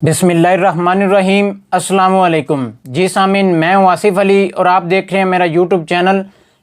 بسم اللہ الرحمن الرحیم۔ السلام علیکم جی سامعین، میں ہوں آصف علی اور آپ دیکھ رہے ہیں میرا یوٹیوب چینل۔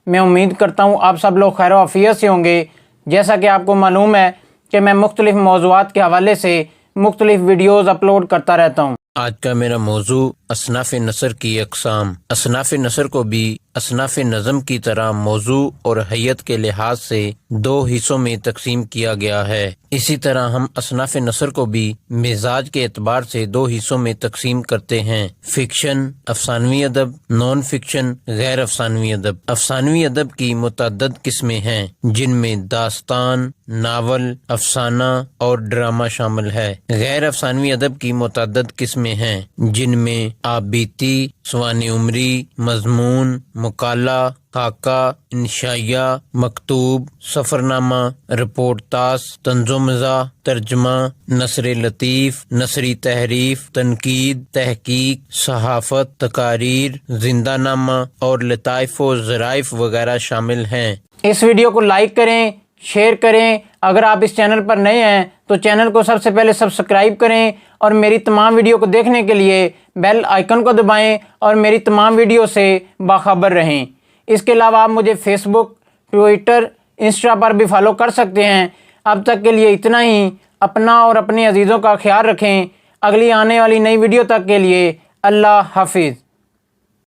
میں امید کرتا ہوں آپ سب لوگ خیر و عافیت سے ہوں گے۔ جیسا کہ آپ کو معلوم ہے کہ میں مختلف موضوعات کے حوالے سے مختلف ویڈیوز اپلوڈ کرتا رہتا ہوں۔ آج کا میرا موضوع اصناف نثر کی اقسام۔ اصناف نثر کو بھی اصناف نظم کی طرح موضوع اور حیت کے لحاظ سے دو حصوں میں تقسیم کیا گیا ہے۔ اسی طرح ہم اصناف نثر کو بھی مزاج کے اعتبار سے دو حصوں میں تقسیم کرتے ہیں: فکشن، افسانوی ادب، نان فکشن، غیر افسانوی ادب۔ افسانوی ادب کی متعدد قسمیں ہیں جن میں داستان، ناول، افسانہ اور ڈرامہ شامل ہے۔ غیر افسانوی ادب کی متعدد قسمیں ہیں جن میں آپ بیتی، سوانح عمری، مضمون، مقالہ، خاکہ، انشائیہ، مکتوب، سفرنامہ، رپورٹ طاس، طنز و مزاح، ترجمہ، نثر لطیف، نثری تحریف، تنقید، تحقیق، صحافت، تقاریر، زندہ نامہ اور لطائف و ظرائف وغیرہ شامل ہیں۔ اس ویڈیو کو لائک کریں، شیئر کریں۔ اگر آپ اس چینل پر نئے ہیں تو چینل کو سب سے پہلے سبسکرائب کریں اور میری تمام ویڈیو کو دیکھنے کے لیے بیل آئیکن کو دبائیں اور میری تمام ویڈیو سے باخبر رہیں۔ اس کے علاوہ آپ مجھے فیس بک، ٹویٹر، انسٹا پر بھی فالو کر سکتے ہیں۔ اب تک کے لیے اتنا ہی۔ اپنا اور اپنے عزیزوں کا خیال رکھیں۔ اگلی آنے والی نئی ویڈیو تک کے لیے اللہ حافظ۔